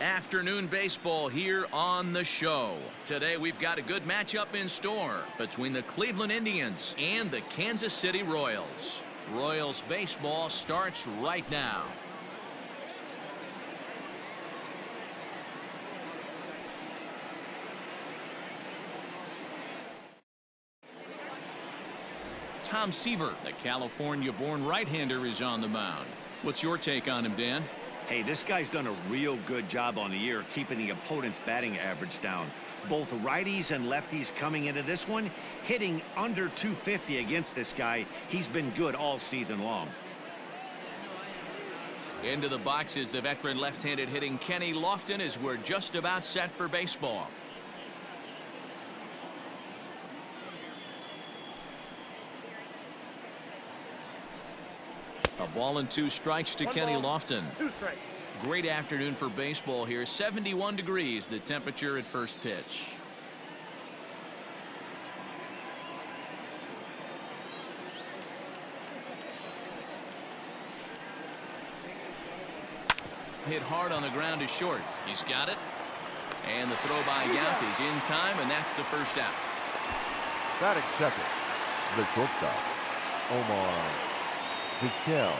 Afternoon baseball here on the show. Today we've got a good matchup in store between the Cleveland Indians and the Kansas City Royals. Royals baseball starts right now. Tom Seaver, the California-born right-hander, is on the mound. What's your take on him, Dan? Hey, this guy's done a real good job on the year keeping the opponent's batting average down. Both righties and lefties coming into this one, hitting under 250 against this guy. He's been good all season long. Into the box is the veteran left-handed hitting Kenny Lofton as we're just about set for baseball. A ball and 2 strikes to Kenny Lofton. Great afternoon for baseball here. 71 degrees the temperature at first pitch. Hit hard on the ground is short. He's got it. And the throw by Yount is in time, and that's the first out. Batting second, the shortstop, Omar Vizquel.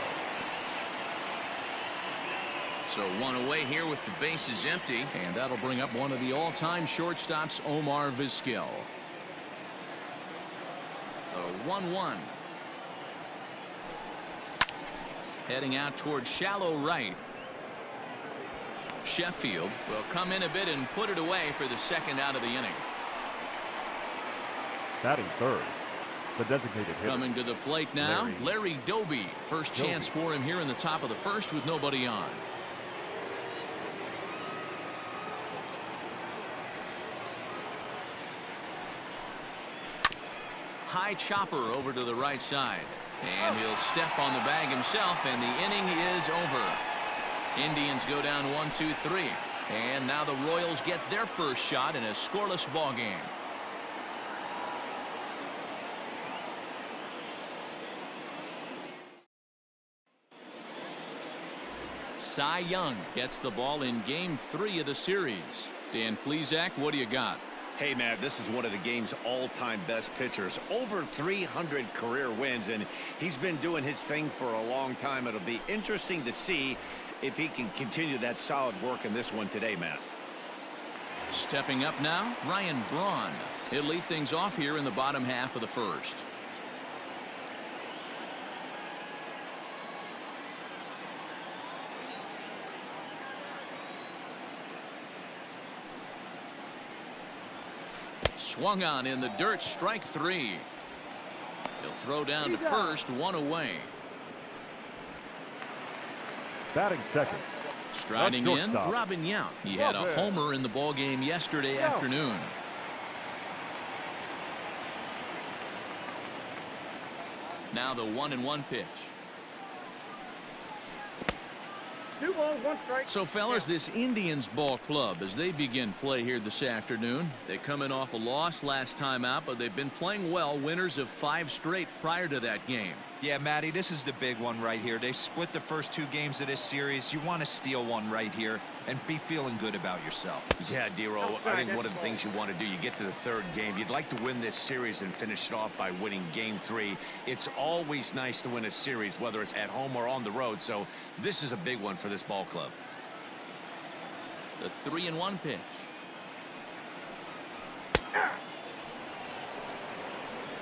So 1 away here with the bases empty, and that'll bring up one of the all-time shortstops, Omar Vizquel. The 1-1. Heading out towards shallow right. Sheffield will come in a bit and put it away for the second out of the inning. Batting third, the designated hitter. Coming to the plate now, Larry Doby. First chance for him here in the top of the first with nobody on. High chopper over to the right side. And he'll step on the bag himself, and the inning is over. Indians go down 1-2-3. And now the Royals get their first shot in a scoreless ball game. Cy Young gets the ball in game 3 of the series. Dan Plesac, what do you got? Hey, Matt, this is one of the game's all-time best pitchers. Over 300 career wins, and he's been doing his thing for a long time. It'll be interesting to see if he can continue that solid work in this one today, Matt. Stepping up now, Ryan Braun. He'll lead things off here in the bottom half of the first. Swung on in the dirt, strike 3. He'll throw down to first, 1 away. Batting second. Striding in, Robin Yount. He had a homer in the ball game yesterday afternoon. Now the 1-1 pitch. 2 balls, 1 strike. So, fellas, this Indians ball club, as they begin play here this afternoon, they come in off a loss last time out, but they've been playing well, winners of 5 straight prior to that game. Yeah, Matty, this is the big one right here. They've split the first 2 games of this series. You want to steal one right here and be feeling good about yourself. Yeah, Dero, I think one of the things you want to do, you get to the 3rd game, you'd like to win this series and finish it off by winning game 3. It's always nice to win a series, whether it's at home or on the road, so this is a big one for this ball club. The 3-1 pitch.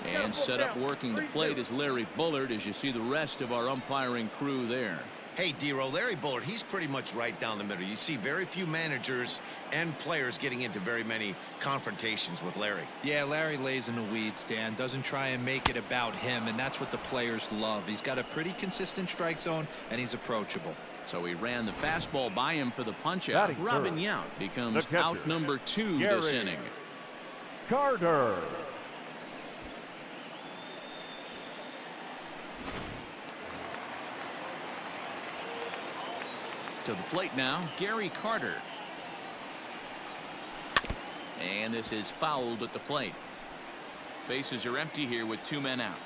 And set up working the plate is Larry Bullard, as you see the rest of our umpiring crew there. Hey, Dero, Larry Bullard, he's pretty much right down the middle. You see very few managers and players getting into very many confrontations with Larry. Yeah, Larry lays in the weeds, Dan. Doesn't try and make it about him, and that's what the players love. He's got a pretty consistent strike zone, and he's approachable. So he ran the fastball by him for the punch-out. Robin Yount becomes out number 2 this inning. Carter. To the plate now, Gary Carter. And this is fouled at the plate. Bases are empty here with 2 men out.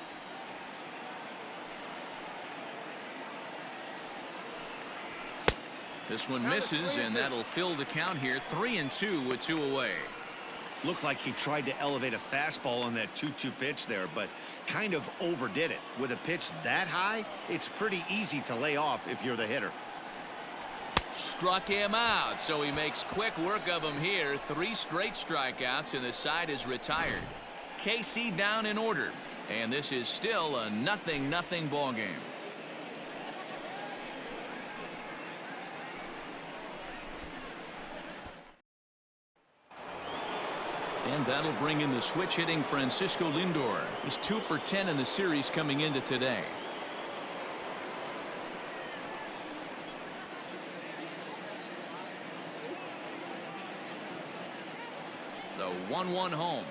This one misses, and that'll fill the count here. 3-2 with 2 away. Looked like he tried to elevate a fastball on that 2-2 pitch there, but kind of overdid it. With a pitch that high, it's pretty easy to lay off if you're the hitter. Struck him out, so he makes quick work of him here. 3 straight strikeouts, and the side is retired. KC down in order, and this is still a 0-0 ball game. And that'll bring in the switch hitting Francisco Lindor. He's 2 for 10 in the series coming into today. The 1-1 home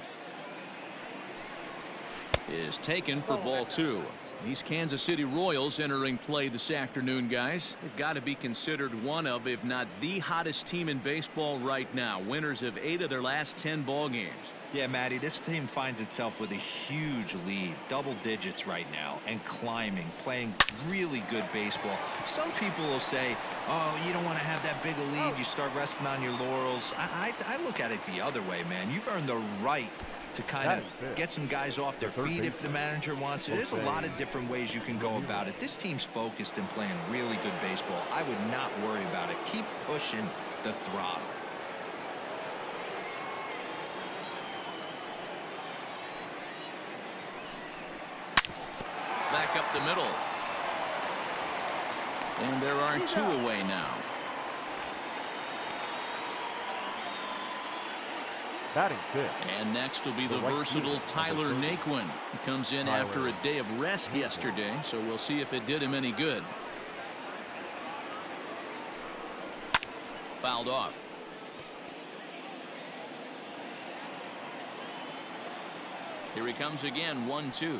is taken for ball 2. These Kansas City Royals entering play this afternoon, guys. They've got to be considered one of, if not the hottest team in baseball right now. Winners of 8 of their last 10 ball games. Yeah, Matty, this team finds itself with a huge lead, double digits right now, and climbing, playing really good baseball. Some people will say, oh, you don't want to have that big a lead. You start resting on your laurels. I look at it the other way, man. You've earned the right to kind of get some guys off their feet if the manager wants to. There's a lot of different ways you can go about it. This team's focused and playing really good baseball. I would not worry about it. Keep pushing the throttle. Back up the middle. And there are 2 away now. Batting 5th. And next will be the versatile Tyler Naquin. He comes in after a day of rest yesterday, so we'll see if it did him any good. Fouled off. Here he comes again, 1-2.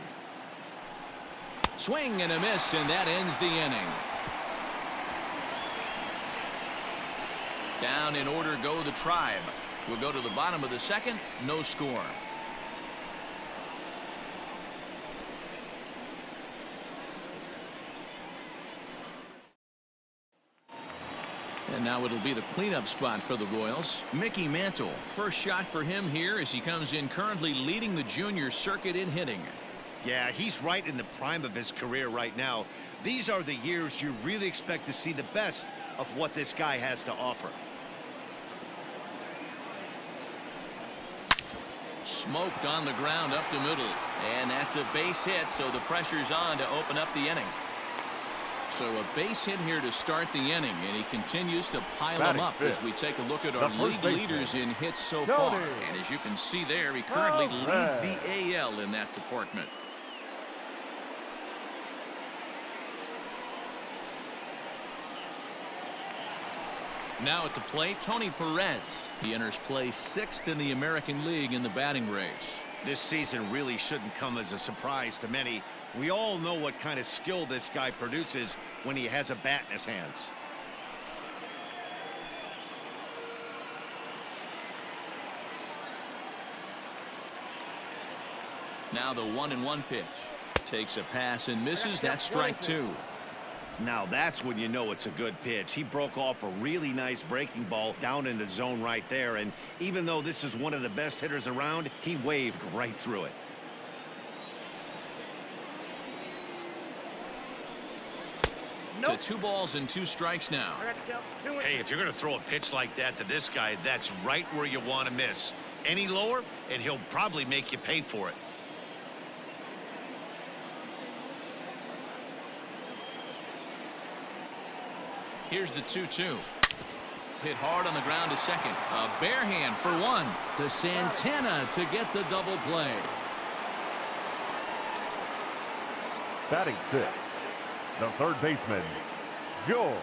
Swing and a miss, and that ends the inning. Down in order go the Tribe. We'll go to the bottom of the 2nd. No score. And now it'll be the cleanup spot for the Royals. Mickey Mantle. First shot for him here as he comes in currently leading the junior circuit in hitting. Yeah, he's right in the prime of his career right now. These are the years you really expect to see the best of what this guy has to offer. Smoked on the ground up the middle, and that's a base hit, so the pressure's on to open up the inning. So a base hit here to start the inning, and he continues to pile them up as we take a look at our league leaders in hits so far. And as you can see there, he currently leads the AL in that department. Now at the plate, Tony Perez. He enters play 6th in the American League in the batting race. This season really shouldn't come as a surprise to many. We all know what kind of skill this guy produces when he has a bat in his hands. Now the 1-1 pitch. Takes a pass and misses. That's strike 2. Now that's when you know it's a good pitch. He broke off a really nice breaking ball down in the zone right there, and even though this is one of the best hitters around, he waved right through it. To 2 balls and 2 strikes now. Hey, if you're going to throw a pitch like that to this guy, that's right where you want to miss. Any lower, and he'll probably make you pay for it. Here's the 2-2. Hit hard on the ground to second. A bare hand for 1 to Santana to get the double play. Batting 5th, the 3rd baseman, George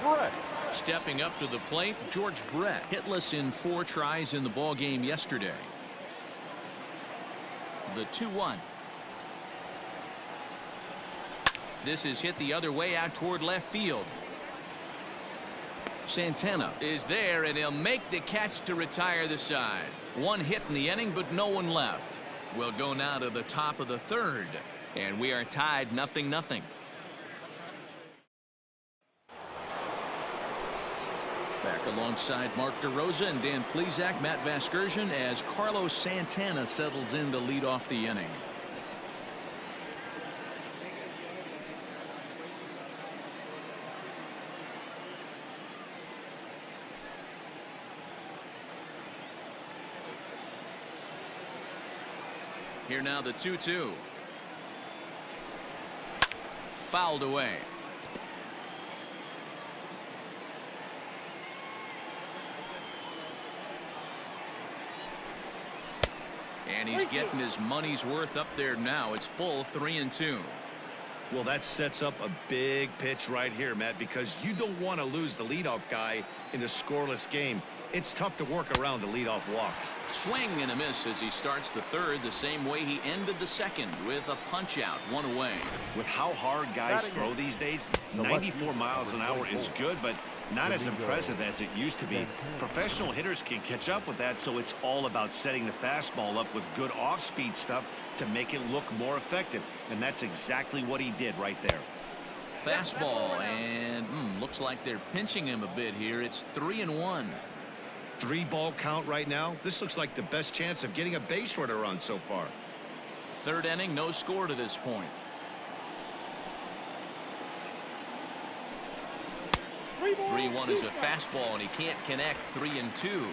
Brett. Stepping up to the plate, George Brett. Hitless in 4 tries in the ball game yesterday. The 2-1. This is hit the other way out toward left field. Santana is there, and he'll make the catch to retire the side. 1 hit in the inning, but no one left. We'll go now to the top of the 3rd, and we are tied 0-0. Back alongside Mark DeRosa and Dan Plesac, Matt Vasgersian, as Carlos Santana settles in to lead off the inning. Here now the 2-2. Fouled away. And he's getting his money's worth up there now. It's full 3-2. Well, that sets up a big pitch right here, Matt, because you don't want to lose the leadoff guy in a scoreless game. It's tough to work around the leadoff walk. Swing and a miss as he starts the third the same way he ended the second, with a punch out, one away. With how hard guys throw these days, 94 miles an hour is good, but not as impressive as it used to be. Professional hitters can catch up with that, so it's all about setting the fastball up with good off-speed stuff to make it look more effective, and that's exactly what he did right there. Fastball, and looks like they're pinching him a bit here. It's 3-1. 3-ball count right now. This looks like the best chance of getting a base runner on so far. Third inning, no score to this point. 3-1 is a fastball, and he can't connect. 3-2.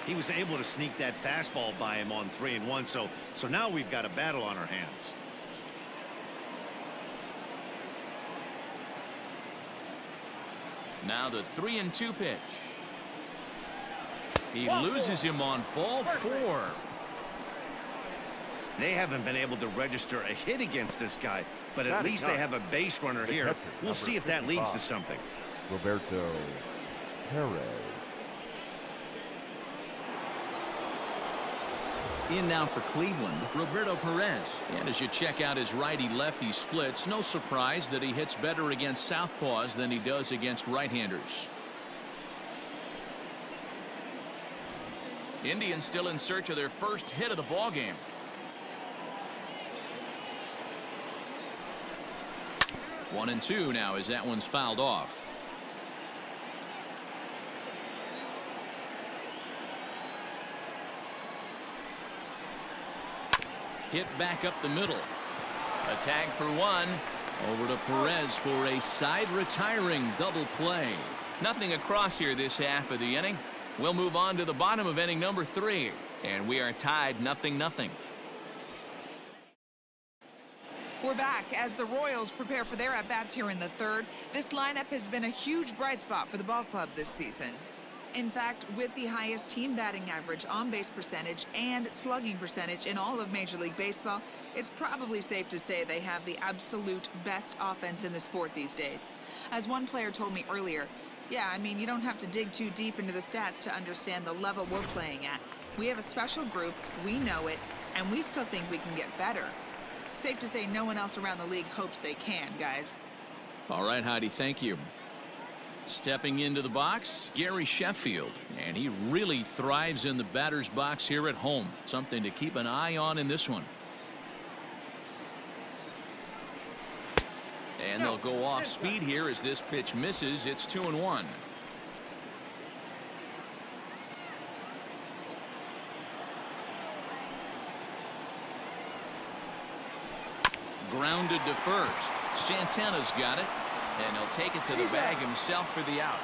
He was able to sneak that fastball by him on 3-1, so now we've got a battle on our hands. Now the 3-2 pitch. He loses him on ball 4. They haven't been able to register a hit against this guy, but at least they have a base runner here. We'll see if that leads to something. Roberto Perez. In now for Cleveland, Roberto Perez. And as you check out his righty-lefty splits, no surprise that he hits better against southpaws than he does against right-handers. Indians still in search of their first hit of the ballgame. 1-2 now as that one's fouled off. Hit back up the middle. A tag for one. Over to Perez for a side retiring double play. Nothing across here this half of the inning. We'll move on to the bottom of inning number 3. And we are tied 0-0. We're back as the Royals prepare for their at-bats here in the third. This lineup has been a huge bright spot for the ball club this season. In fact, with the highest team batting average, on-base percentage, and slugging percentage in all of Major League Baseball, it's probably safe to say they have the absolute best offense in the sport these days. As one player told me earlier, yeah, I mean, you don't have to dig too deep into the stats to understand the level we're playing at. We have a special group, we know it, and we still think we can get better. Safe to say no one else around the league hopes they can, guys. All right, Heidi, thank you. Stepping into the box, Gary Sheffield, and he really thrives in the batter's box here at home. Something to keep an eye on in this one. And they'll go off speed here as this pitch misses. It's 2-1. Grounded to first. Santana's got it. And he'll take it to the bag himself for the out.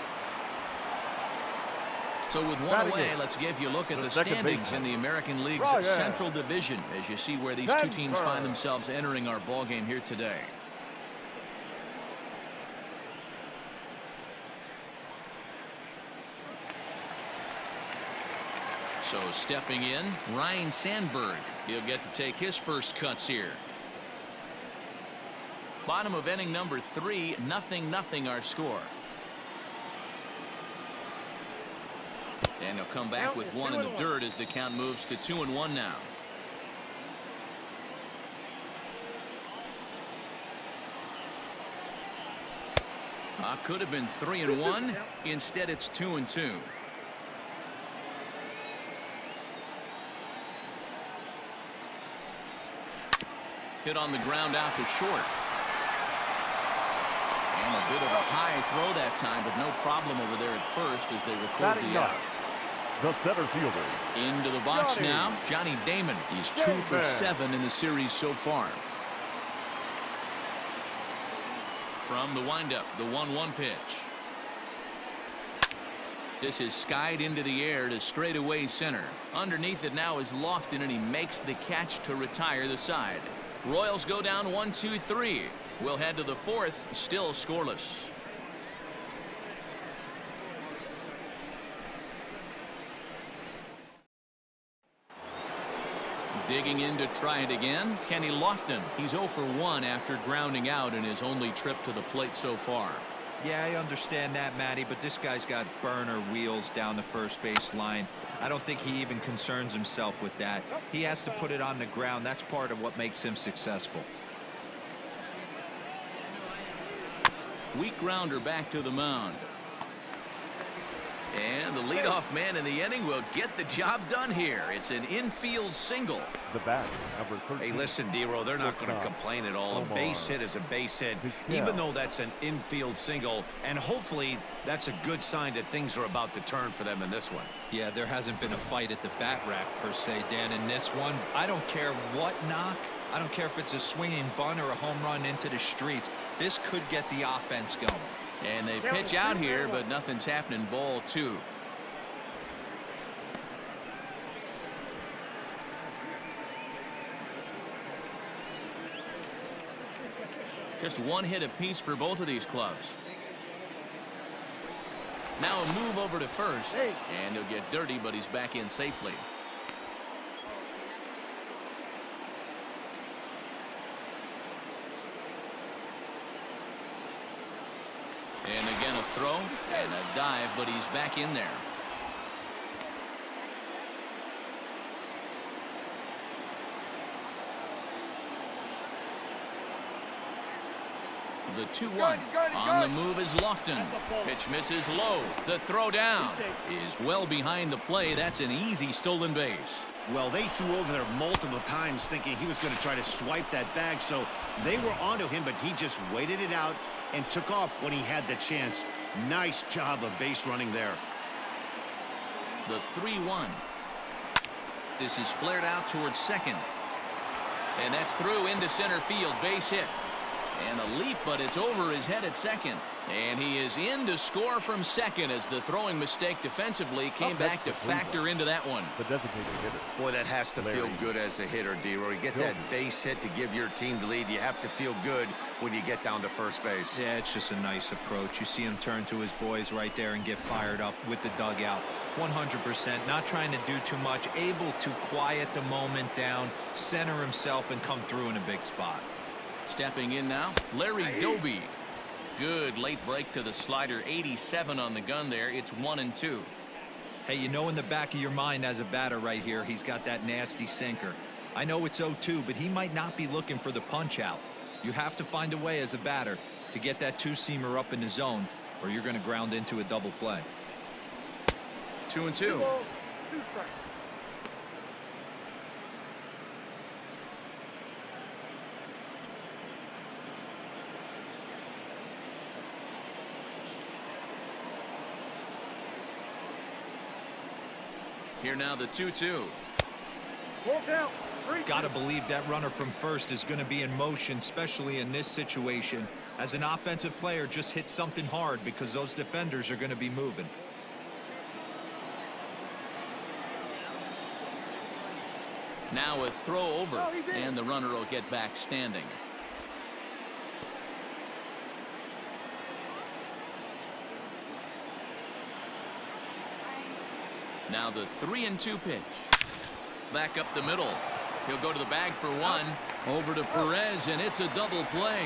So with one away, let's give you a look at the standings in the American League's Central Division as you see where these two teams find themselves entering our ball game here today. So stepping in, Ryan Sandberg. He'll get to take his first cuts here. Bottom of inning number 3, 0-0 our score. And he'll come back with one in the dirt as the count moves to 2-1 now. Could have been 3-1. Instead, it's 2-2. Hit on the ground out to short. And a bit of a high throw that time, but no problem over there at first as they record Batting the out. ninth, the center fielder. Into the box Johnny. now. Johnny Damon. He's 2 for Damon. 7 in the series so far. From the windup, the 1-1 pitch. This is skied into the air to straightaway center. Underneath it now is Lofton, and he makes the catch to retire the side. Royals go down 1-2-3. We'll head to the 4th, still scoreless. Digging in to try it again, Kenny Lofton. He's 0 for 1 after grounding out in his only trip to the plate so far. Yeah, I understand that, Matty, but this guy's got burner wheels down the first base line. I don't think he even concerns himself with that. He has to put it on the ground. That's part of what makes him successful. Weak grounder back to the mound. And the leadoff man in the inning will get the job done here. It's an infield single. The bat, number 13. Hey, listen, D-Row, they're not going to complain at all. A base hit is a base hit, even though that's an infield single. And hopefully that's a good sign that things are about to turn for them in this one. Yeah, there hasn't been a fight at the bat rack per se, Dan, in this one. I don't care what knock. I don't care if it's a swinging bunt or a home run into the streets. This could get the offense going. And they pitch out here, but nothing's happening. Ball 2. Just 1 hit apiece for both of these clubs. Now a move over to first, and he'll get dirty, but he's back in safely. And again a throw and a dive, but he's back in there. The 2-1 on the move is Lofton. Pitch misses low. The throw down is well behind the play. That's an easy stolen base. Well, they threw over there multiple times thinking he was going to try to swipe that bag, so they were onto him, but he just waited it out and took off when he had the chance. Nice job of base running there. The 3-1. This is flared out towards second. And that's through into center field. Base hit. And a leap, but it's over his head at second. And he is in to score from second as the throwing mistake defensively came back to factor into that one. The designated hitter. Boy, that has to feel good as a hitter, D-Roy. You get that base hit to give your team the lead. You have to feel good when you get down to first base. Yeah, it's just a nice approach. You see him turn to his boys right there and get fired up with the dugout. 100%, not trying to do too much, able to quiet the moment down, center himself, and come through in a big spot. Stepping in now, Larry Doby. Good late break to the slider. 87 on the gun there. It's 1-2. Hey, you know in the back of your mind as a batter right here, he's got that nasty sinker. I know it's 0-2, but he might not be looking for the punch out. You have to find a way as a batter to get that two-seamer up in the zone, or you're going to ground into a double play. 2-2. Here now the 2-2. Got to believe that runner from first is going to be in motion, especially in this situation. As an offensive player, just hit something hard because those defenders are going to be moving. Now a throw over, and the runner will get back standing. Now the 3-2 pitch. Back up the middle. He'll go to the bag for one. Over to Perez, and it's a double play.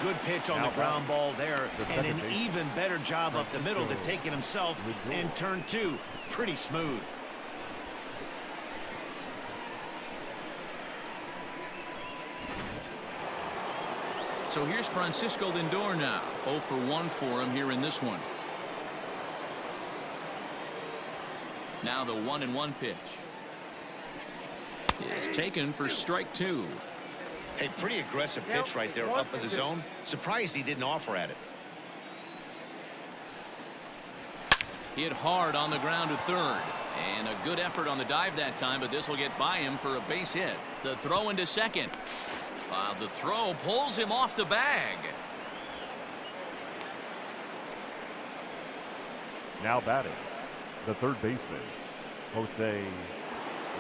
Good pitch on the ground ball there, and an even better job up the middle to take it himself, and turn 2 pretty smooth. So here's Francisco Lindor now. 0 for 1 for him here in this one. Now the 1-1 pitch is taken for strike 2. Hey, pretty aggressive pitch right there up in the zone. Surprised he didn't offer at it. Hit hard on the ground to third. And a good effort on the dive that time, but this will get by him for a base hit. The throw into second. The throw pulls him off the bag. Now batting, the third baseman, Jose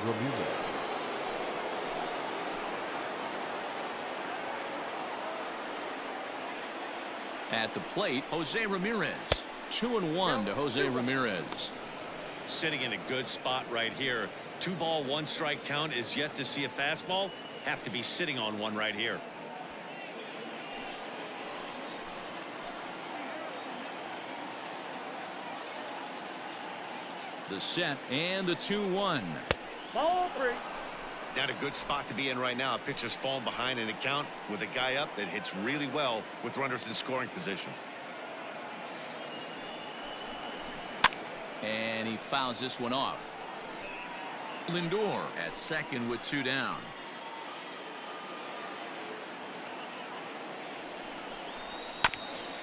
Ramirez. At the plate, Jose Ramirez. 2-1 to Jose Ramirez. Sitting in a good spot right here. 2-ball, 1-strike count is yet to see a fastball. Have to be sitting on one right here. The set and the 2-1. Ball 3. Not a good spot to be in right now. Pitcher's falling behind in the count with a guy up that hits really well with runners in scoring position. And he fouls this one off. Lindor at second with 2 down.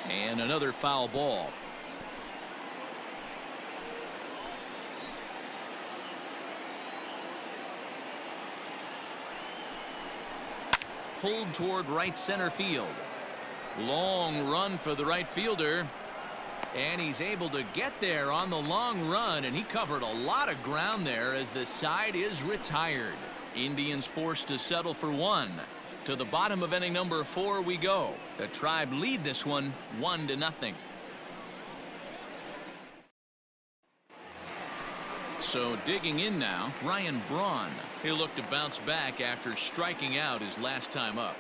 And another foul ball. Pulled toward right center field. Long run for the right fielder. And he's able to get there on the long run, and he covered a lot of ground there as the side is retired. Indians forced to settle for 1. To the bottom of inning number 4 we go. The Tribe lead this one 1-0. So digging in now, Ryan Braun. He'll look to bounce back after striking out his last time up.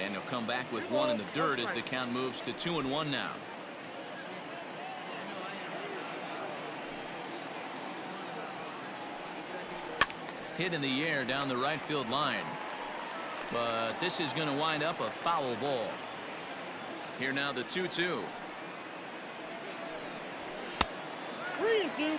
And he'll come back with 1 in the dirt as the count moves to 2-1 now. Hit in the air down the right field line. But this is going to wind up a foul ball. Here now the 2-2. 3-2.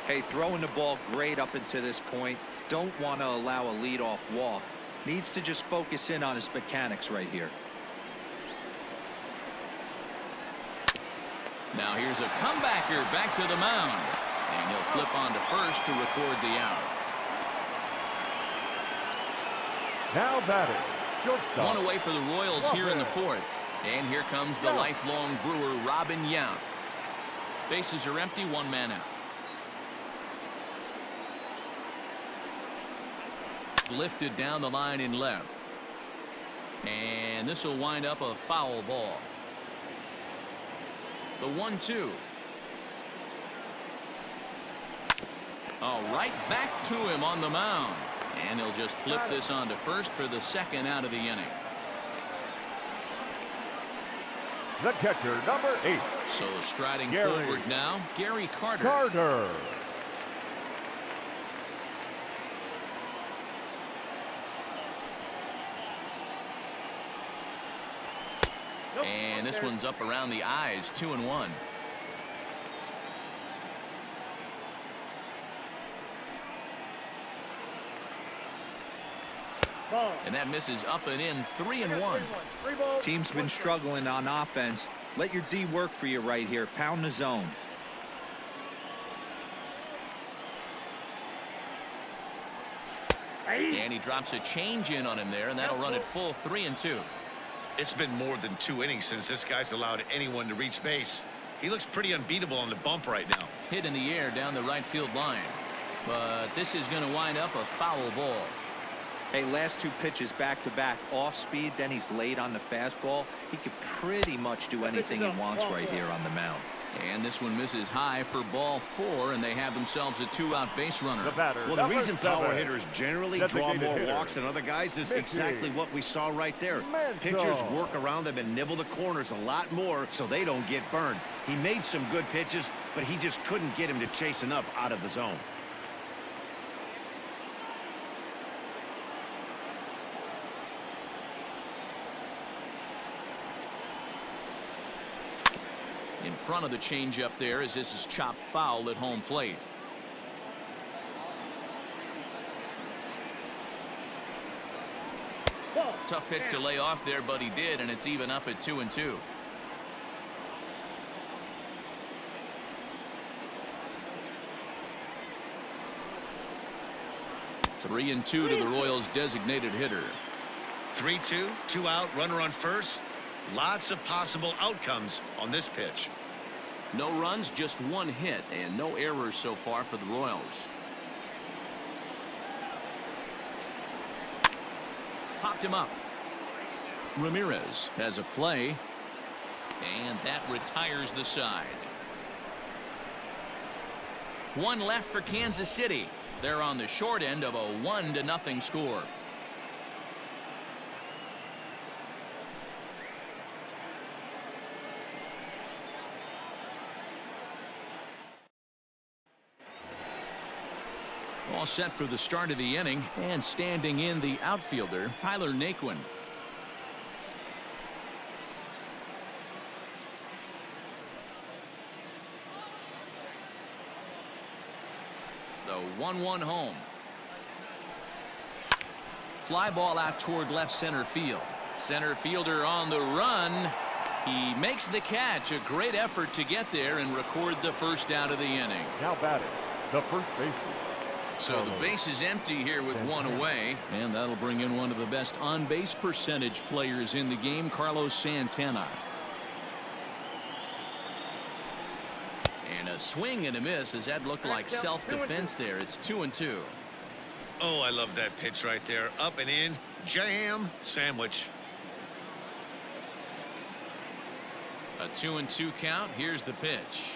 Hey, throwing the ball great up until this point. Don't want to allow a leadoff walk. Needs to just focus in on his mechanics right here. Now here's a comebacker back to the mound. And he'll flip on to first to record the out. Now batting, shortstop. 1 away for the Royals here in the 4th. And here comes the lifelong Brewer, Robin Yount. Bases are empty, 1 man out. Lifted down the line in left. And this will wind up a foul ball. The 1-2. Oh, right back to him on the mound. And he'll just flip this on to first for the second out of the inning. The catcher, number 8. So striding Gary. forward now, Gary Carter. Carter. And this one's up around the eyes, 2-1. And that misses up and in, 3-1. Team's been struggling on offense. Let your D work for you right here. Pound the zone. And he drops a change in on him there, and that'll run it full 3-2. It's been more than 2 innings since this guy's allowed anyone to reach base. He looks pretty unbeatable on the bump right now. Hit in the air down the right field line. But this is going to wind up a foul ball. Hey, last 2 pitches back-to-back. Off speed, then he's late on the fastball. He could pretty much do anything he wants right here on the mound. And this one misses high for ball 4, and they have themselves a 2-out base runner. The batter, Well, the number reason power 7. hitters generally draw Designated more hitter. walks than other guys is exactly what we saw right there. Mental. Pitchers work around them and nibble the corners a lot more so they don't get burned. He made some good pitches, but he just couldn't get him to chase enough out of the zone. in front of the changeup there as this is chopped foul at home plate. Tough pitch to lay off there, but he did, and it's even up at 2-2. Three and 2 to the Royals' designated hitter. 3-2, 2 out, runner on first. Lots of possible outcomes on this pitch. No runs, just one hit, and no errors so far for the Royals. Popped him up. Ramirez has a play, and that retires the side. One left for Kansas City. They're on the short end of a 1-0 score. All set for the start of the inning, and standing in the outfielder, Tyler Naquin. The 1-1 home. Fly ball out toward left center field. Center fielder on the run. He makes the catch. A great effort to get there and record the first out of the inning. Now batting, the first baseman. So the base is empty here with one away, and that'll bring in one of the best on-base percentage players in the game, Carlos Santana. And a swing and a miss, as that looked like self-defense there. It's 2-2. Oh, I love that pitch right there. Up and in, jam, sandwich. A 2-2 count. Here's the pitch.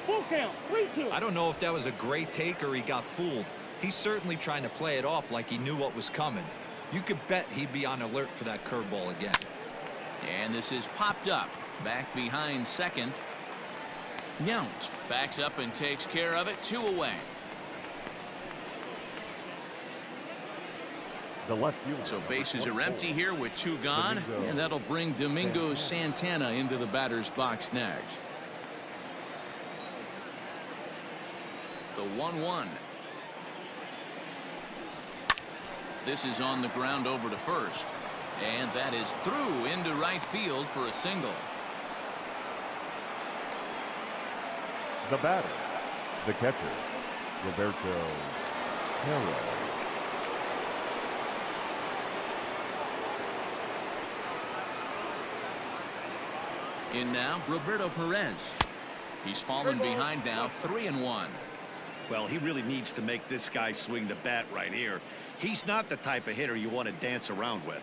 Full count, 3-2. I don't know if that was a great take or he got fooled. He's certainly trying to play it off like he knew what was coming. You could bet he'd be on alert for that curveball again. And this is popped up. Back behind second. Yount backs up and takes care of it. 2 away. The left fielder. So bases are empty here with 2 gone, and that'll bring Domingo Santana into the batter's box next. The 1-1. This is on the ground over to first, and that is through into right field for a single. The batter, the catcher, Roberto Perez. In now, Roberto Perez. He's fallen behind now, 3-1. Well, he really needs to make this guy swing the bat right here. He's not the type of hitter you want to dance around with.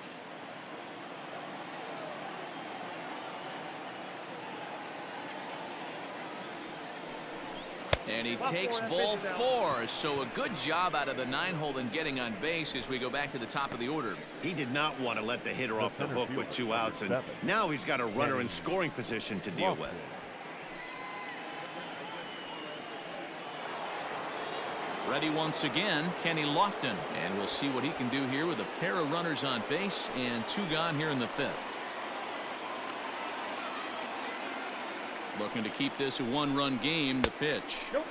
And he takes ball 4, so a good job out of the 9-hole in getting on base as we go back to the top of the order. He did not want to let the hitter off the hook with 2 outs, and now he's got a runner in scoring position to deal with. Ready once again, Kenny Lofton, and we'll see what he can do here with a pair of runners on base and 2 gone here in the 5th. Looking to keep this a 1-run game. The pitch. Nope.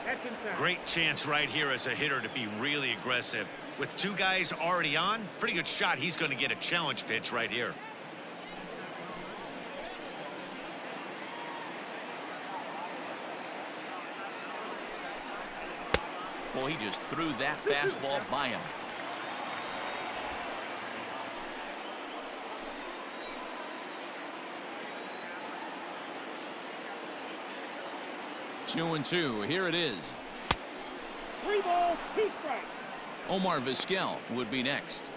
That's inside. Great chance right here as a hitter to be really aggressive. With 2 guys already on, pretty good shot he's going to get a challenge pitch right here. Well, he just threw that fastball by him. Two and 2. Here it is. 3 balls, 2 strikes. Omar Vizquel would be next.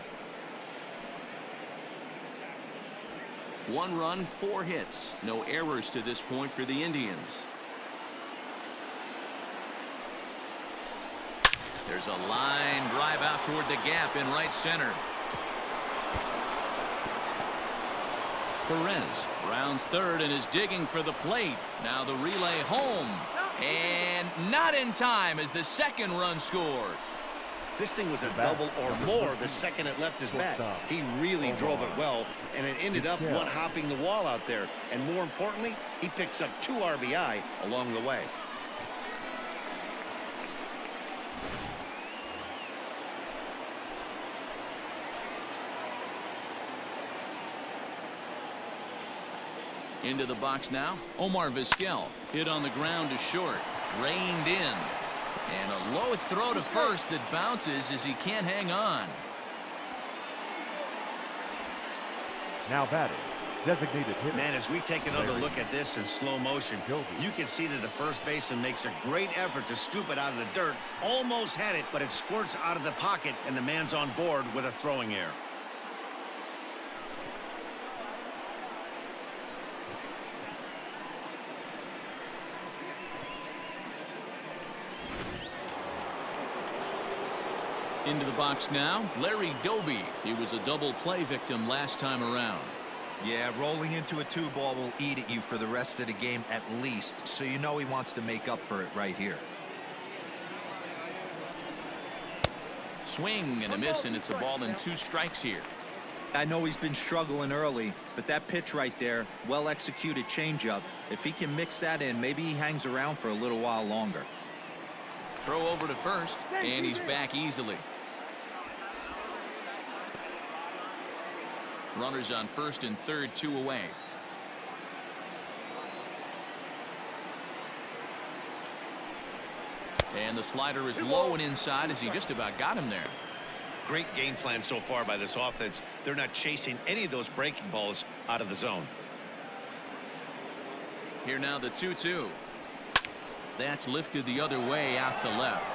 1 run, 4 hits. No errors to this point for the Indians. There's a line drive out toward the gap in right center. Perez rounds third and is digging for the plate. Now the relay home. And not in time as the 2nd run scores. This thing was a double or more the second it left his bat. He really drove it well, and it ended up one-hopping the wall out there. And more importantly, he picks up 2 RBI along the way. Into the box now. Omar Vizquel hit on the ground to short. Reined in. And a low throw to first that bounces as he can't hang on. Now batting, designated hitter. Man, as we take another look at this in slow motion, you can see that the first baseman makes a great effort to scoop it out of the dirt. Almost had it, but it squirts out of the pocket, and the man's on board with a throwing error. Into the box now, Larry Doby. He was a double play victim last time around. Yeah, rolling into a 2-ball will eat at you for the rest of the game at least, so you know he wants to make up for it right here. Swing and a miss, and it's a ball and 2 strikes here. I know he's been struggling early, but that pitch right there, well executed changeup. If he can mix that in, maybe he hangs around for a little while longer. Throw over to first, and he's back easily. Runners on first and third, 2 away. And the slider is low and inside as he just about got him there. Great game plan so far by this offense. They're not chasing any of those breaking balls out of the zone. Here now the 2-2. That's lifted the other way out to left.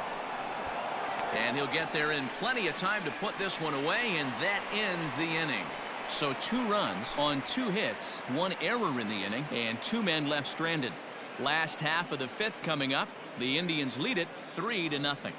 And he'll get there in plenty of time to put this one away, and that ends the inning. So 2 runs on 2 hits, 1 error in the inning, and 2 men left stranded. Last half of the 5th coming up. The Indians lead it 3-0.